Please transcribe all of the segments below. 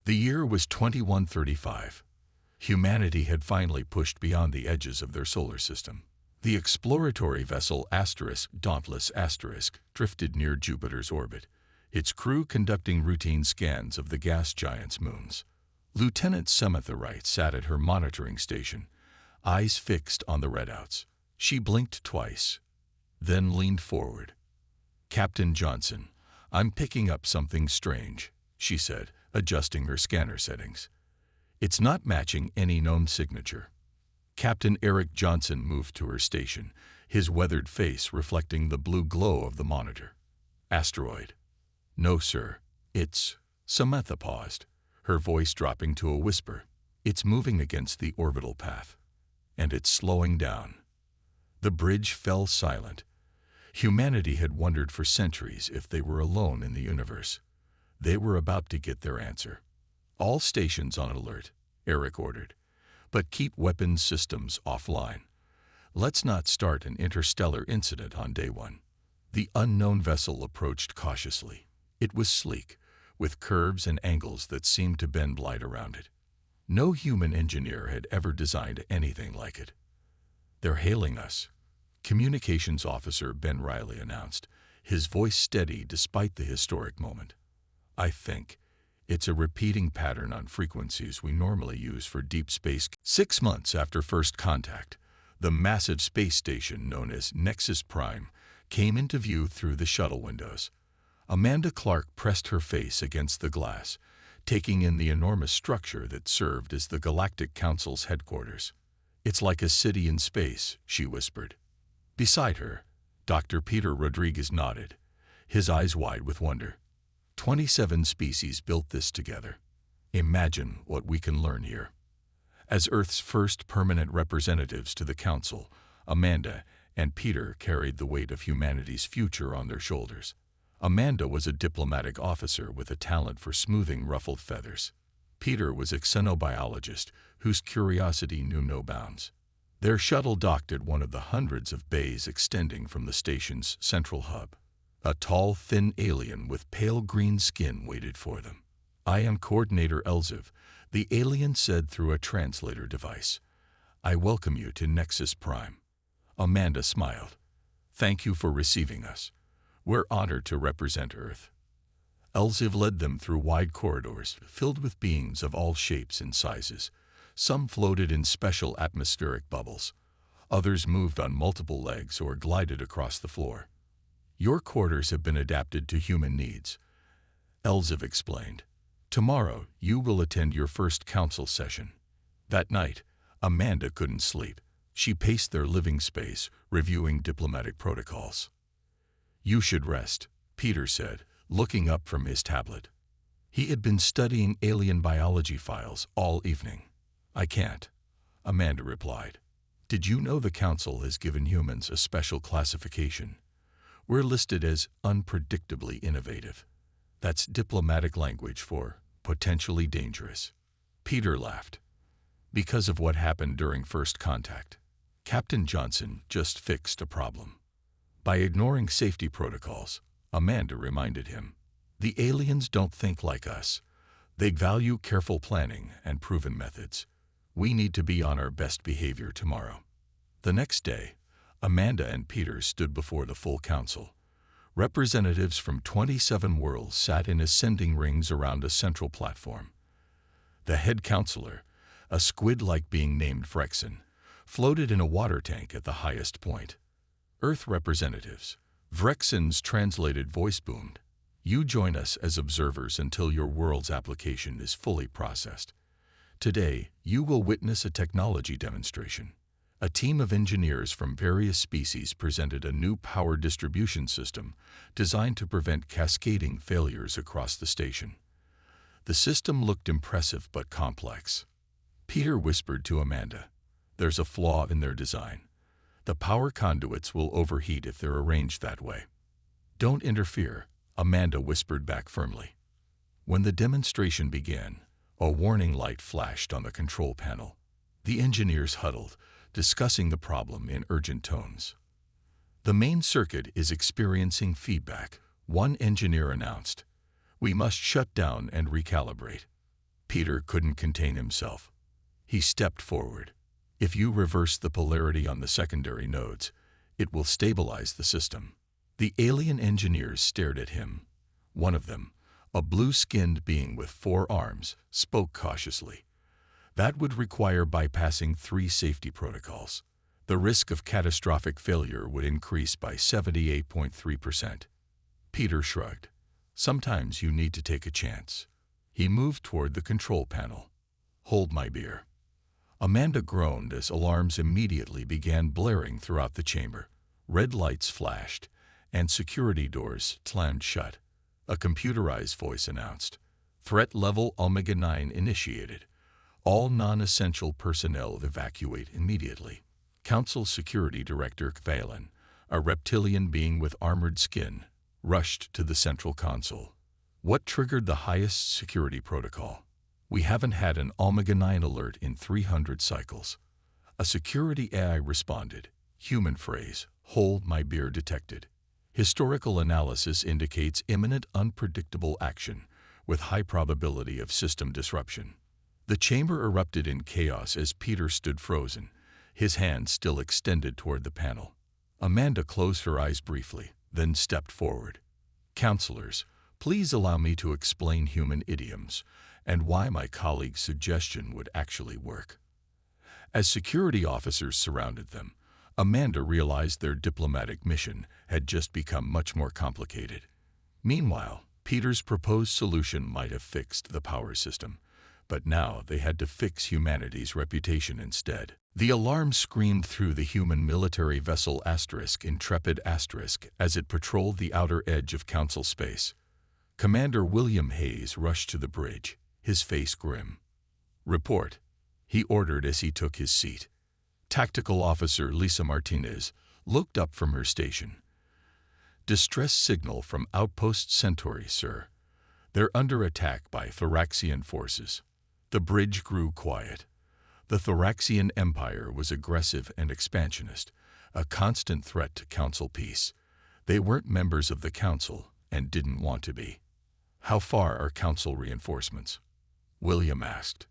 The year was 2135. Humanity had finally pushed beyond the edges of their solar system. The exploratory vessel Dauntless drifted near Jupiter's orbit, its crew conducting routine scans of the gas giant's moons. Lieutenant Samantha Wright sat at her monitoring station, eyes fixed on the readouts. She blinked twice, then leaned forward. "Captain Johnson, I'm picking up something strange," she said, adjusting her scanner settings. "It's not matching any known signature." Captain Eric Johnson moved to her station, his weathered face reflecting the blue glow of the monitor. "Asteroid." "No, sir. It's—" Samantha paused, her voice dropping to a whisper. "It's moving against the orbital path. And it's slowing down." The bridge fell silent. Humanity had wondered for centuries if they were alone in the universe. They were about to get their answer. "All stations on alert," Eric ordered. "But keep weapons systems offline. Let's not start an interstellar incident on day one." The unknown vessel approached cautiously. It was sleek, with curves and angles that seemed to bend light around it. No human engineer had ever designed anything like it. "They're hailing us," Communications Officer Ben Riley announced, his voice steady despite the historic moment. "I think it's a repeating pattern on frequencies we normally use for deep space." 6 months after first contact, the massive space station known as Nexus Prime came into view through the shuttle windows. Amanda Clark pressed her face against the glass, taking in the enormous structure that served as the Galactic Council's headquarters. "It's like a city in space," she whispered. Beside her, Dr. Peter Rodriguez nodded, his eyes wide with wonder. 27 species built this together. Imagine what we can learn here." As Earth's first permanent representatives to the Council, Amanda and Peter carried the weight of humanity's future on their shoulders. Amanda was a diplomatic officer with a talent for smoothing ruffled feathers. Peter was a xenobiologist whose curiosity knew no bounds. Their shuttle docked at one of the hundreds of bays extending from the station's central hub. A tall, thin alien with pale green skin waited for them. "I am Coordinator Elziv," the alien said through a translator device. "I welcome you to Nexus Prime." Amanda smiled. "Thank you for receiving us. We're honored to represent Earth." Elziv led them through wide corridors filled with beings of all shapes and sizes. Some floated in special atmospheric bubbles. Others moved on multiple legs or glided across the floor. "Your quarters have been adapted to human needs," Elziv explained. "Tomorrow, you will attend your first council session." That night, Amanda couldn't sleep. She paced their living space, reviewing diplomatic protocols. "You should rest," Peter said, looking up from his tablet. He had been studying alien biology files all evening. "I can't," Amanda replied. "Did you know the Council has given humans a special classification? We're listed as unpredictably innovative. That's diplomatic language for potentially dangerous." Peter laughed. "Because of what happened during first contact. Captain Johnson just fixed a problem." By ignoring safety protocols, Amanda reminded him, "The aliens don't think like us. They value careful planning and proven methods. We need to be on our best behavior tomorrow." The next day, Amanda and Peter stood before the full council. Representatives from 27 worlds sat in ascending rings around a central platform. The head counselor, a squid-like being named Vrexen, floated in a water tank at the highest point. "Earth representatives," Vrexen's translated voice boomed, "you join us as observers until your world's application is fully processed. Today, you will witness a technology demonstration." A team of engineers from various species presented a new power distribution system designed to prevent cascading failures across the station. The system looked impressive but complex. Peter whispered to Amanda, "There's a flaw in their design. The power conduits will overheat if they're arranged that way." "Don't interfere," Amanda whispered back firmly. When the demonstration began, a warning light flashed on the control panel. The engineers huddled, discussing the problem in urgent tones. "The main circuit is experiencing feedback," one engineer announced. "We must shut down and recalibrate." Peter couldn't contain himself. He stepped forward. If you reverse the polarity on the secondary nodes, it will stabilize the system. The alien engineers stared at him. One of them, a blue-skinned being with 4 arms, spoke cautiously. That would require bypassing 3 safety protocols. The risk of catastrophic failure would increase by 78.3%. Peter shrugged. Sometimes you need to take a chance. He moved toward the control panel. Hold my beer. Amanda groaned as alarms immediately began blaring throughout the chamber. Red lights flashed, and security doors slammed shut. A computerized voice announced, "Threat level Omega-9 initiated. All non-essential personnel evacuate immediately." Council Security Director Kvalin, a reptilian being with armored skin, rushed to the central console. What triggered the highest security protocol? We haven't had an Omega-9 alert in 300 cycles. A security AI responded. Human phrase, "Hold my beer" detected. Historical analysis indicates imminent unpredictable action with high probability of system disruption. The chamber erupted in chaos as Peter stood frozen, his hand still extended toward the panel. Amanda closed her eyes briefly, then stepped forward. "Counselors, please allow me to explain human idioms and why my colleague's suggestion would actually work." As security officers surrounded them, Amanda realized their diplomatic mission had just become much more complicated. Meanwhile, Peter's proposed solution might have fixed the power system, but now they had to fix humanity's reputation instead. The alarm screamed through the human military vessel Intrepid as it patrolled the outer edge of Council space. Commander William Hayes rushed to the bridge, his face grim. "Report," he ordered as he took his seat. Tactical Officer Lisa Martinez looked up from her station. "Distress signal from Outpost Centauri, sir. They're under attack by Thoraxian forces." The bridge grew quiet. The Thoraxian Empire was aggressive and expansionist, a constant threat to Council peace. They weren't members of the Council and didn't want to be. "How far are Council reinforcements?" William asked.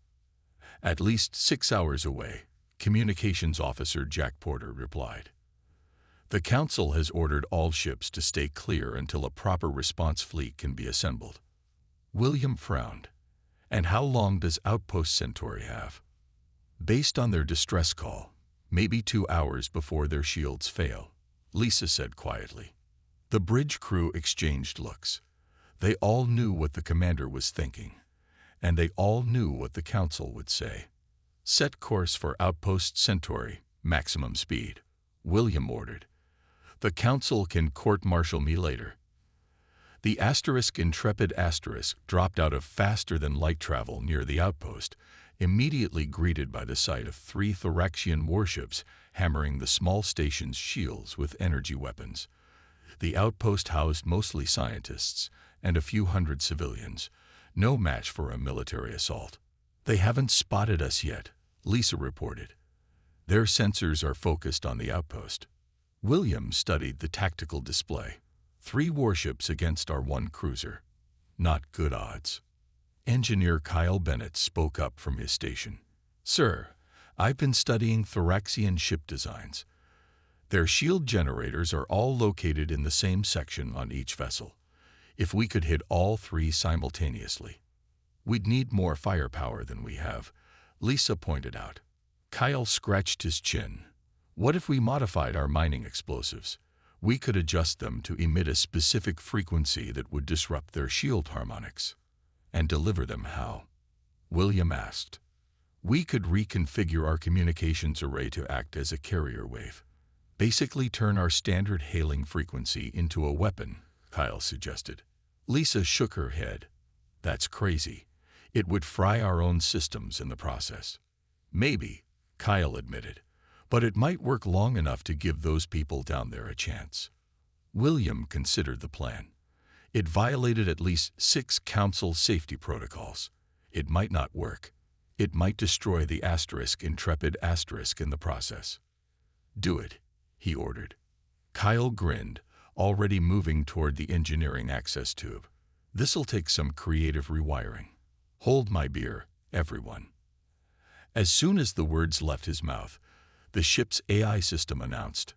"At least 6 hours away," Communications Officer Jack Porter replied. "The Council has ordered all ships to stay clear until a proper response fleet can be assembled." William frowned. "And how long does Outpost Centauri have?" "Based on their distress call, maybe 2 hours before their shields fail," Lisa said quietly. The bridge crew exchanged looks. They all knew what the commander was thinking, and they all knew what the Council would say. "Set course for Outpost Centauri, maximum speed," William ordered. "The Council can court-martial me later." The Intrepid dropped out of faster-than-light travel near the outpost, immediately greeted by the sight of 3 Thoraxian warships hammering the small station's shields with energy weapons. The outpost housed mostly scientists and a few hundred civilians, no match for a military assault. "They haven't spotted us yet," Lisa reported. "Their sensors are focused on the outpost." William studied the tactical display. 3 warships against our 1 cruiser. Not good odds. Engineer Kyle Bennett spoke up from his station. "Sir, I've been studying Thoraxian ship designs. Their shield generators are all located in the same section on each vessel. If we could hit all 3 simultaneously, we'd need more firepower than we have," Lisa pointed out. Kyle scratched his chin. "What if we modified our mining explosives? We could adjust them to emit a specific frequency that would disrupt their shield harmonics." "And deliver them how?" William asked. "We could reconfigure our communications array to act as a carrier wave. Basically turn our standard hailing frequency into a weapon," Kyle suggested. Lisa shook her head. "That's crazy. It would fry our own systems in the process." "Maybe," Kyle admitted, "but it might work long enough to give those people down there a chance." William considered the plan. It violated at least 6 Council safety protocols. It might not work. It might destroy the Intrepid in the process. "Do it," he ordered. Kyle grinned, already moving toward the engineering access tube. "This'll take some creative rewiring." "Hold my beer," everyone. As soon as the words left his mouth, the ship's AI system announced,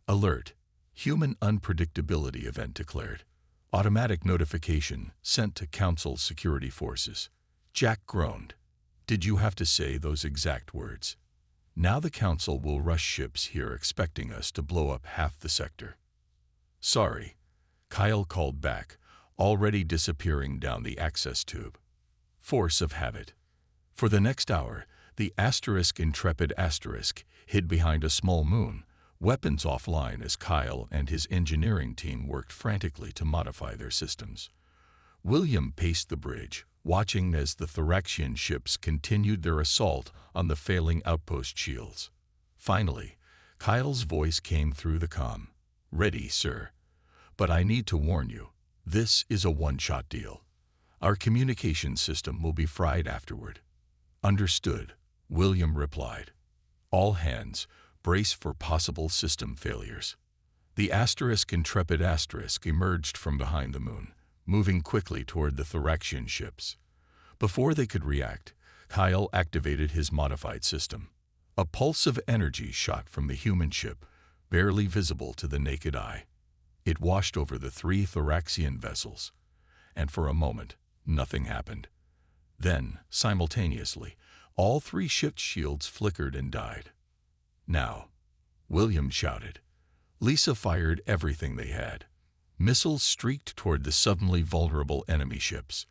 "Alert! Human unpredictability event declared. Automatic notification sent to Council security forces." Jack groaned. "Did you have to say those exact words? Now the Council will rush ships here expecting us to blow up half the sector." "Sorry," Kyle called back, already disappearing down the access tube. Force of habit. For the next hour, the Intrepid hid behind a small moon, weapons offline as Kyle and his engineering team worked frantically to modify their systems. William paced the bridge, watching as the Thoraxian ships continued their assault on the failing outpost shields. Finally, Kyle's voice came through the comm. "Ready, sir. But I need to warn you, this is a one-shot deal. Our communication system will be fried afterward." "Understood," William replied. "All hands, brace for possible system failures." The Intrepid emerged from behind the moon, moving quickly toward the Thoraxian ships. Before they could react, Kyle activated his modified system. A pulse of energy shot from the human ship, barely visible to the naked eye. It washed over the 3 Thoraxian vessels, and for a moment, nothing happened. Then, simultaneously, all 3 ship shields flickered and died. "Now," William shouted. Lisa fired everything they had. Missiles streaked toward the suddenly vulnerable enemy ships.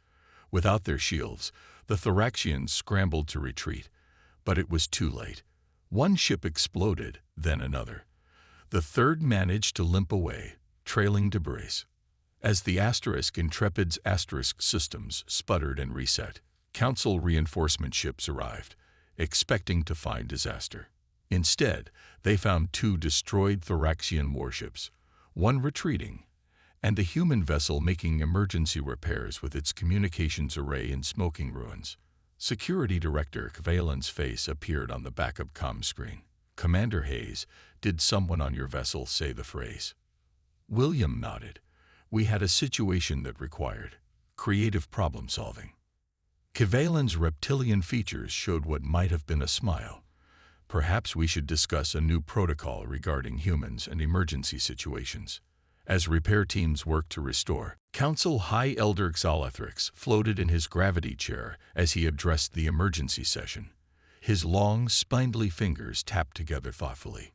Without their shields, the Thoraxians scrambled to retreat, but it was too late. One ship exploded, then another. The third managed to limp away, trailing debris. As the Intrepid's systems sputtered and reset, Council reinforcement ships arrived, expecting to find disaster. Instead, they found 2 destroyed Thoraxian warships, one retreating, and a human vessel making emergency repairs with its communications array in smoking ruins. Security Director Kvalen's face appeared on the backup comm screen. "Commander Hayes, did someone on your vessel say the phrase?" William nodded. "We had a situation that required creative problem-solving." Kvalen's reptilian features showed what might have been a smile. "Perhaps we should discuss a new protocol regarding humans and emergency situations." As repair teams worked to restore, Council High Elder Xalathrix floated in his gravity chair as he addressed the emergency session. His long, spindly fingers tapped together thoughtfully.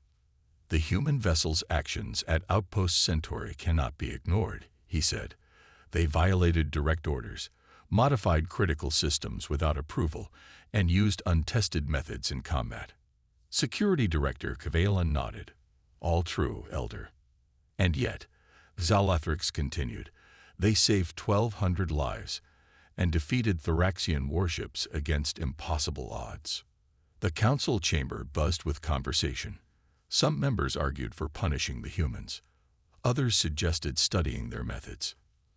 "The human vessel's actions at Outpost Centauri cannot be ignored," he said. "They violated direct orders, modified critical systems without approval, and used untested methods in combat." Security Director Kvalen nodded. "All true, Elder. And yet," Xalathrix continued, "they saved 1,200 lives and defeated Thoraxian warships against impossible odds." The council chamber buzzed with conversation. Some members argued for punishing the humans. Others suggested studying their methods.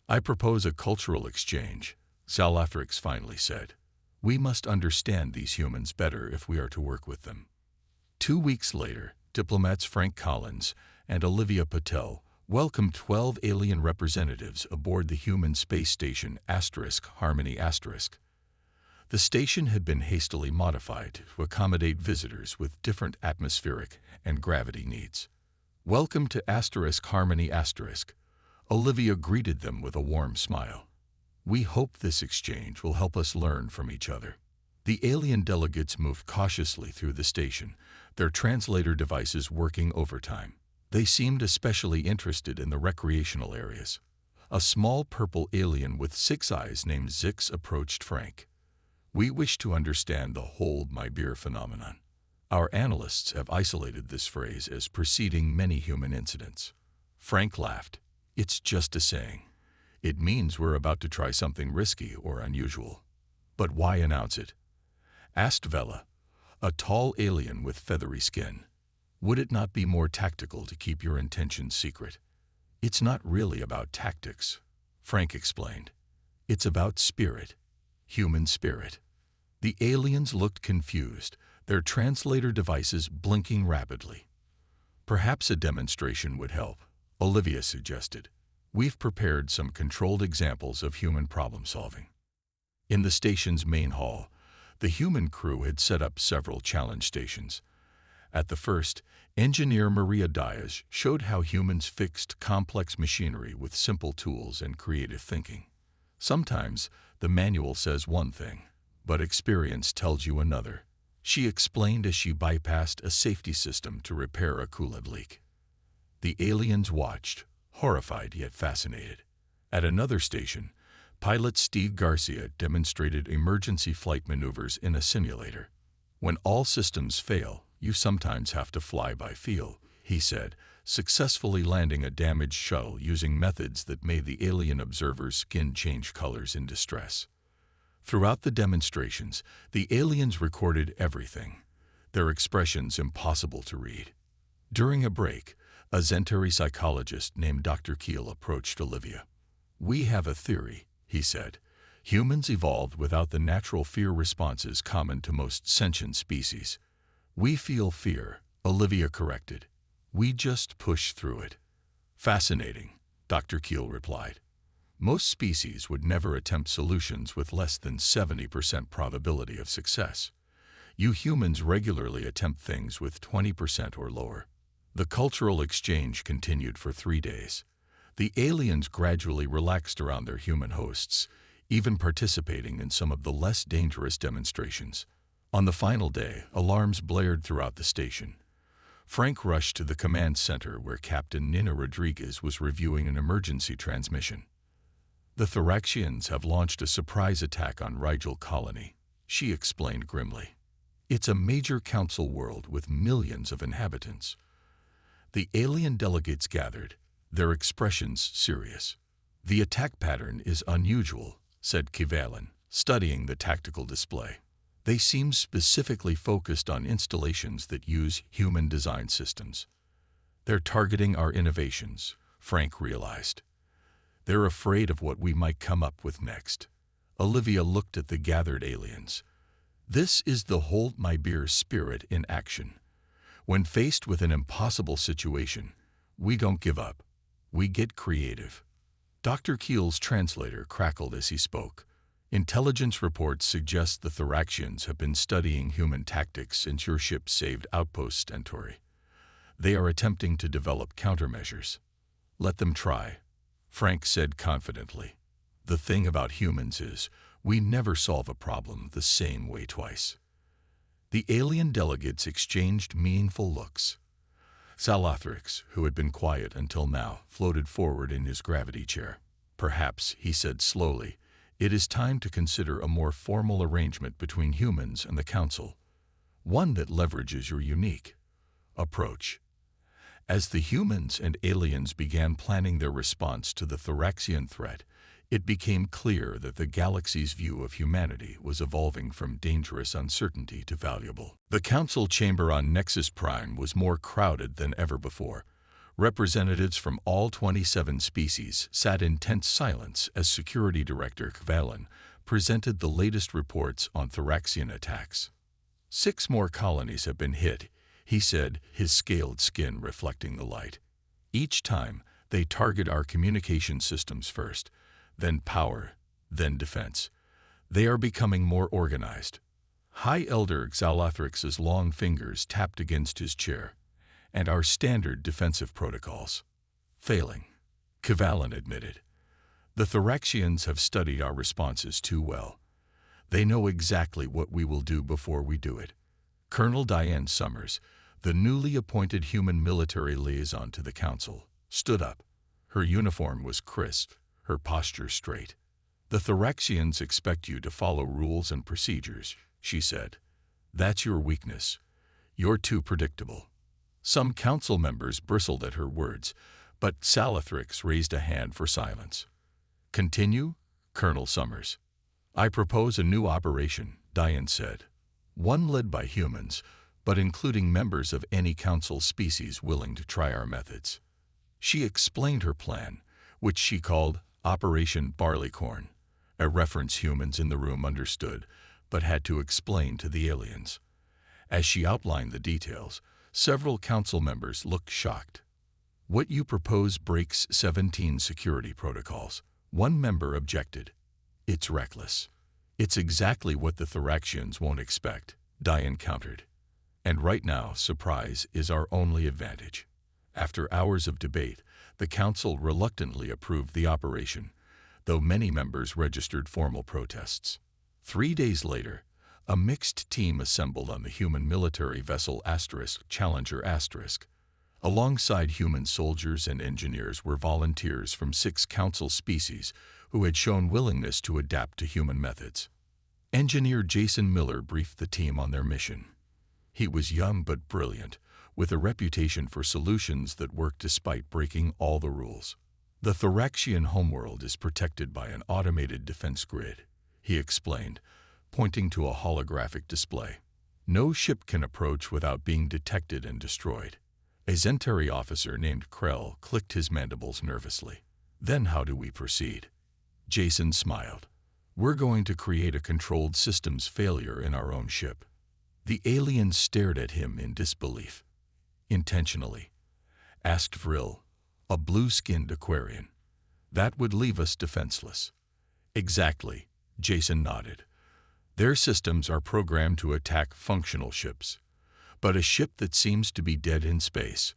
"I propose a cultural exchange," Xalathrix finally said. "We must understand these humans better if we are to work with them." 2 weeks later, diplomats Frank Collins and Olivia Patel welcomed 12 alien representatives aboard the human space station Harmony *. The station had been hastily modified to accommodate visitors with different atmospheric and gravity needs. "Welcome to Harmony *. Olivia greeted them with a warm smile. "We hope this exchange will help us learn from each other." The alien delegates moved cautiously through the station, their translator devices working overtime. They seemed especially interested in the recreational areas. A small purple alien with 6 eyes named Zix approached Frank. "We wish to understand the hold my beer phenomenon. Our analysts have isolated this phrase as preceding many human incidents." Frank laughed. "It's just a saying. It means we're about to try something risky or unusual." "But why announce it?" asked Vela, a tall alien with feathery skin. "Would it not be more tactical to keep your intentions secret?" "It's not really about tactics," Frank explained. "It's about spirit, human spirit." The aliens looked confused, their translator devices blinking rapidly. "Perhaps a demonstration would help," Olivia suggested. "We've prepared some controlled examples of human problem-solving." In the station's main hall, The human crew had set up several challenge stations. At the first, engineer Maria Diaz showed how humans fixed complex machinery with simple tools and creative thinking. Sometimes, the manual says one thing, but experience tells you another, she explained as she bypassed a safety system to repair a coolant leak. The aliens watched, horrified yet fascinated. At another station, pilot Steve Garcia demonstrated emergency flight maneuvers in a simulator. When all systems fail, you sometimes have to fly by feel, he said, successfully landing a damaged shuttle using methods that made the alien observer's skin change colors in distress. Throughout the demonstrations, the aliens recorded everything, their expressions impossible to read. During a break, a Zentari psychologist named Dr. Keel approached Olivia. "We have a theory," he said. "Humans evolved without the natural fear responses common to most sentient species. We feel fear," Olivia corrected. "We just push through it." "Fascinating," Dr. Keel replied. "Most species would never attempt solutions with less than 70% probability of success. You humans regularly attempt things with 20% or lower." The cultural exchange continued for 3 days. The aliens gradually relaxed around their human hosts, even participating in some of the less dangerous demonstrations. On the final day, alarms blared throughout the station. Frank rushed to the command center where Captain Nina Rodriguez was reviewing an emergency transmission. "The Thoraxians have launched a surprise attack on Rigel Colony," she explained grimly. "It's a major council world with millions of inhabitants." The alien delegates gathered, their expressions serious. "The attack pattern is unusual," said Kivalin, studying the tactical display. "They seem specifically focused on installations that use human-designed systems. They're targeting our innovations," Frank realized. "They're afraid of what we might come up with next." Olivia looked at the gathered aliens. "This is the hold my beer spirit in action. When faced with an impossible situation, we don't give up. We get creative." Dr. Keel's translator crackled as he spoke. "Intelligence reports suggest the Thoraxians have been studying human tactics since your ship saved Outpost Stentori. They are attempting to develop countermeasures." "Let them try," Frank said confidently. "The thing about humans is, we never solve a problem the same way twice." The alien delegates exchanged meaningful looks. Salathrix, who had been quiet until now, floated forward in his gravity chair. "Perhaps," he said slowly, "it is time to consider a more formal arrangement between humans and the Council, one that leverages your unique approach." As the humans and aliens began planning their response to the Thoraxian threat, it became clear that the galaxy's view of humanity was evolving from dangerous uncertainty to valuable. The Council chamber on Nexus Prime was more crowded than ever before. Representatives from all 27 species sat in tense silence as Security Director Kvalin presented the latest reports on Thoraxian attacks. 6 more colonies have been hit," he said, his scaled skin reflecting the light. "Each time, they target our communication systems first, then power, then defense. They are becoming more organized." High Elder Xalathrix's long fingers tapped against his chair. "And our standard defensive protocols failing," Kvalin admitted. "The Thoraxians have studied our responses too well. They know exactly what we will do before we do it." Colonel Diane Summers, the newly appointed human military liaison to the Council, stood up. Her uniform was crisp, her posture straight. "The Thoraxians expect you to follow rules and procedures," she said. "That's your weakness. You're too predictable." Some council members bristled at her words, but Salathrix raised a hand for silence. "Continue, Colonel Summers." "I propose a new operation," Diane said. "One led by humans, but including members of any council species willing to try our methods." She explained her plan, which she called Operation Barleycorn, a reference humans in the room understood, but had to explain to the aliens. As she outlined the details, several council members looked shocked. "What you propose breaks 17 security protocols," one member objected. "It's reckless. It's exactly what the Thoraxians won't expect, Diane countered. And right now, surprise is our only advantage. After hours of debate, the council reluctantly approved the operation, though many members registered formal protests. 3 days later, a mixed team assembled on the human military vessel Challenger *. Alongside human soldiers and engineers were volunteers from 6 council species who had shown willingness to adapt to human methods. Engineer Jason Miller briefed the team on their mission. He was young but brilliant, with a reputation for solutions that worked despite breaking all the rules. The Thoraxian homeworld is protected by an automated defense grid, he explained, pointing to a holographic display. No ship can approach without being detected and destroyed. A Zentari officer named Krell clicked his mandibles nervously. Then how do we proceed? Jason smiled. We're going to create a controlled systems failure in our own ship. The alien stared at him in disbelief. Intentionally, asked Vril, a blue-skinned Aquarian. That would leave us defenseless. Exactly, Jason nodded. Their systems are programmed to attack functional ships, but a ship that seems to be dead in space.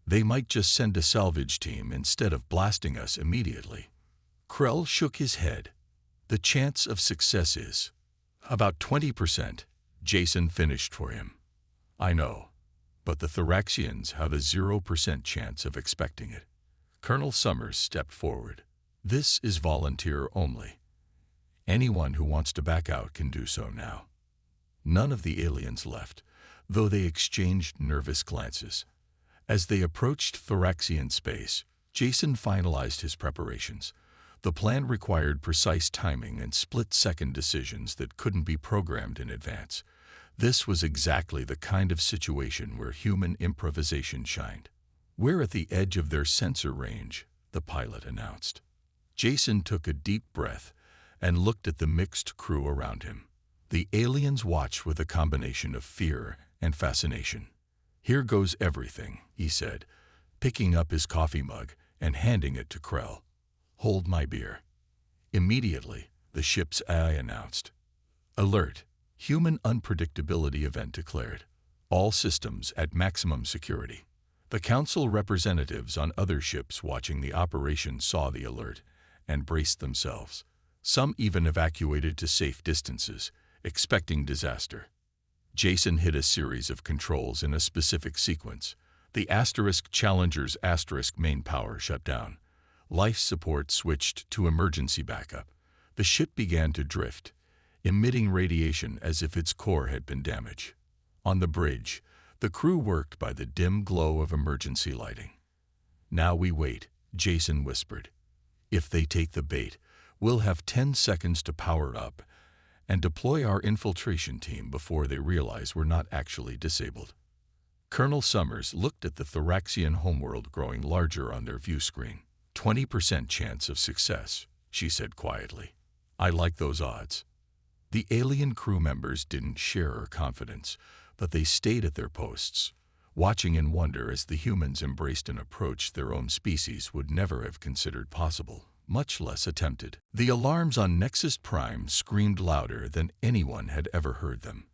They might just send a salvage team instead of blasting us immediately. Krell shook his head. The chance of success is about 20%, Jason finished for him. I know, but the Thoraxians have a 0% chance of expecting it. Colonel Summers stepped forward. This is volunteer only. Anyone who wants to back out can do so now. None of the aliens left, though they exchanged nervous glances. As they approached Thoraxian space, Jason finalized his preparations. The plan required precise timing and split-second decisions that couldn't be programmed in advance. This was exactly the kind of situation where human improvisation shined. We're at the edge of their sensor range, the pilot announced. Jason took a deep breath and looked at the mixed crew around him. The aliens watched with a combination of fear and fascination. Here goes everything, he said, picking up his coffee mug and handing it to Krell. Hold my beer. Immediately, the ship's AI announced. Alert! Human unpredictability event declared. All systems at maximum security. The council representatives on other ships watching the operation saw the alert and braced themselves. Some even evacuated to safe distances, expecting disaster. Jason hit a series of controls in a specific sequence. The Challenger's main power shut down. Life support switched to emergency backup. The ship began to drift, emitting radiation as if its core had been damaged. On the bridge, the crew worked by the dim glow of emergency lighting. Now we wait, Jason whispered. If they take the bait, we'll have 10 seconds to power up and deploy our infiltration team before they realize we're not actually disabled. Colonel Summers looked at the Thoraxian homeworld growing larger on their view screen. 20% chance of success, she said quietly. I like those odds. The alien crew members didn't share her confidence, but they stayed at their posts, watching in wonder as the humans embraced an approach their own species would never have considered possible, much less attempted. The alarms on Nexus Prime screamed louder than anyone had ever heard them.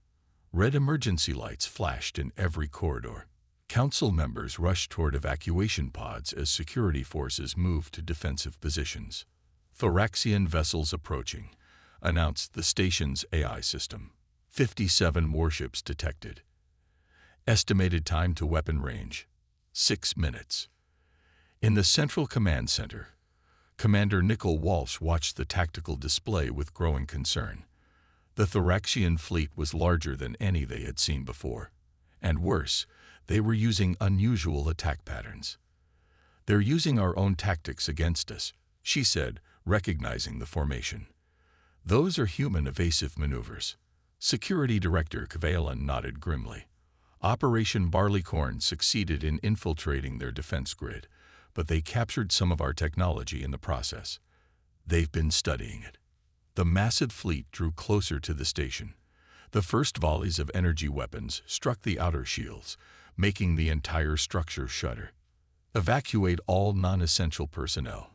Red emergency lights flashed in every corridor. Council members rushed toward evacuation pods as security forces moved to defensive positions. Thoraxian vessels approaching, announced the station's AI system. 57 warships detected. Estimated time to weapon range, 6 minutes. In the Central Command Center, Commander Nickel Walsh watched the tactical display with growing concern. The Thoraxian fleet was larger than any they had seen before. And worse, they were using unusual attack patterns. They're using our own tactics against us, she said, recognizing the formation. Those are human evasive maneuvers. Security Director Kvalan nodded grimly. Operation Barleycorn succeeded in infiltrating their defense grid, but they captured some of our technology in the process. They've been studying it. The massive fleet drew closer to the station. The first volleys of energy weapons struck the outer shields, making the entire structure shudder. Evacuate all non-essential personnel,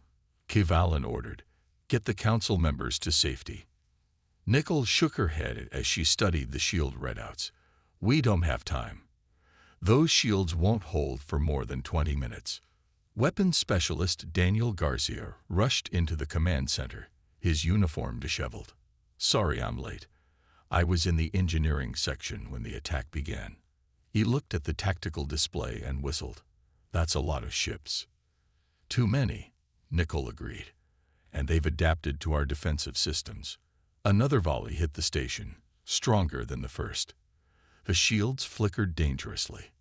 Kvalan ordered. Get the council members to safety. Nicole shook her head as she studied the shield readouts. We don't have time. Those shields won't hold for more than 20 minutes. Weapons specialist Daniel Garcia rushed into the command center, his uniform disheveled. Sorry I'm late. I was in the engineering section when the attack began. He looked at the tactical display and whistled. That's a lot of ships. Too many, Nicole agreed. And they've adapted to our defensive systems. Another volley hit the station, stronger than the first. The shields flickered dangerously.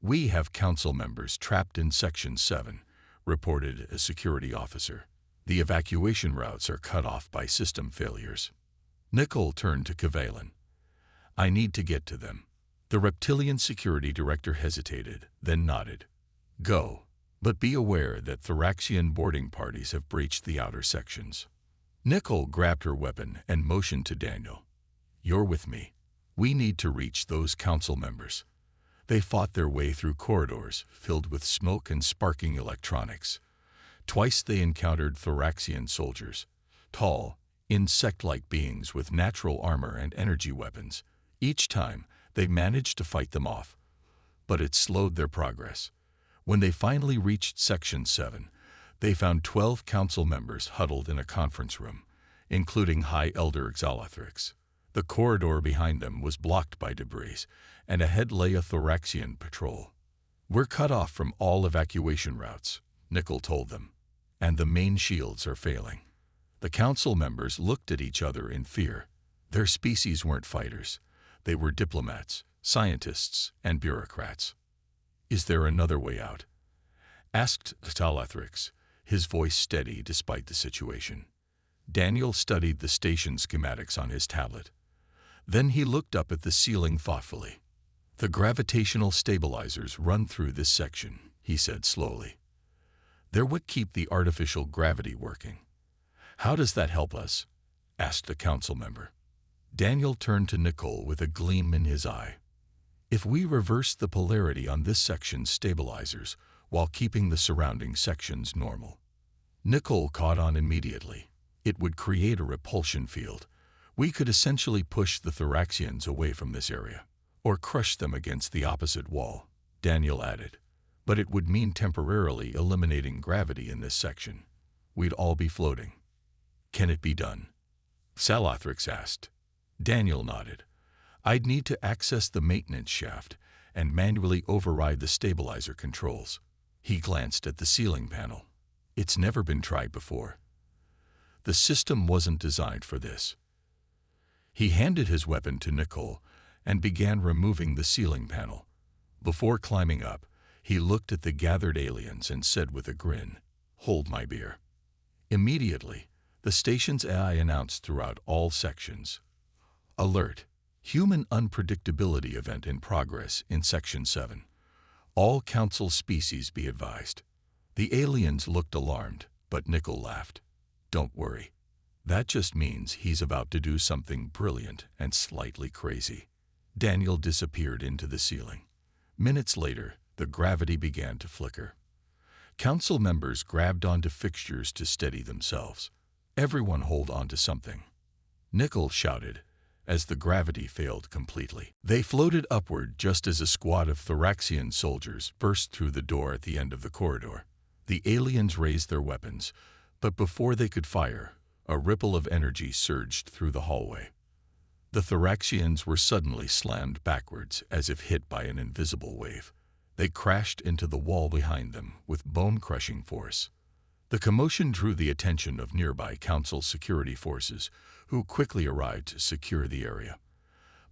We have council members trapped in Section 7, reported a security officer. The evacuation routes are cut off by system failures. Nicole turned to Kavalan. I need to get to them. The reptilian security director hesitated, then nodded. Go, but be aware that Thoraxian boarding parties have breached the outer sections. Nicole grabbed her weapon and motioned to Daniel. You're with me. We need to reach those council members. They fought their way through corridors filled with smoke and sparking electronics. Twice they encountered Thoraxian soldiers, tall, insect-like beings with natural armor and energy weapons. Each time, they managed to fight them off, but it slowed their progress. When they finally reached Section 7, they found 12 council members huddled in a conference room, including High Elder Xalathrix. The corridor behind them was blocked by debris, and ahead lay a Thoraxian patrol. We're cut off from all evacuation routes, Nicole told them, and the main shields are failing. The council members looked at each other in fear. Their species weren't fighters. They were diplomats, scientists, and bureaucrats. Is there another way out? Asked Xalathrix, his voice steady despite the situation. Daniel studied the station schematics on his tablet. Then he looked up at the ceiling thoughtfully. The gravitational stabilizers run through this section, he said slowly. They're what keep the artificial gravity working. How does that help us? Asked a council member. Daniel turned to Nicole with a gleam in his eye. If we reverse the polarity on this section's stabilizers while keeping the surrounding sections normal. Nicole caught on immediately. It would create a repulsion field. We could essentially push the Thoraxians away from this area, or crush them against the opposite wall, Daniel added. But it would mean temporarily eliminating gravity in this section. We'd all be floating. Can it be done? Xalathrix asked. Daniel nodded. I'd need to access the maintenance shaft and manually override the stabilizer controls. He glanced at the ceiling panel. It's never been tried before. The system wasn't designed for this. He handed his weapon to Nicole and began removing the ceiling panel. Before climbing up, he looked at the gathered aliens and said with a grin, "Hold my beer." Immediately, the station's AI announced throughout all sections. Alert! Human unpredictability event in progress in Section 7. All council species be advised. The aliens looked alarmed, but Nicole laughed. Don't worry. That just means he's about to do something brilliant and slightly crazy. Daniel disappeared into the ceiling. Minutes later, the gravity began to flicker. Council members grabbed onto fixtures to steady themselves. Everyone hold onto something. Nicole shouted as the gravity failed completely. They floated upward just as a squad of Thoraxian soldiers burst through the door at the end of the corridor. The aliens raised their weapons, but before they could fire, a ripple of energy surged through the hallway. The Thoraxians were suddenly slammed backwards as if hit by an invisible wave. They crashed into the wall behind them with bone-crushing force. The commotion drew the attention of nearby council security forces, who quickly arrived to secure the area.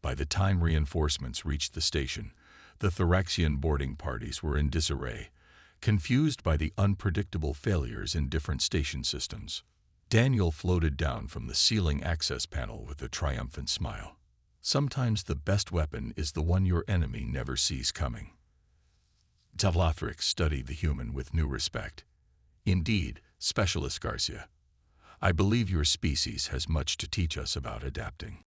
By the time reinforcements reached the station, the Thoraxian boarding parties were in disarray, confused by the unpredictable failures in different station systems. Daniel floated down from the ceiling access panel with a triumphant smile. Sometimes the best weapon is the one your enemy never sees coming. Xalathrix studied the human with new respect. Indeed, Specialist Garcia, I believe your species has much to teach us about adapting.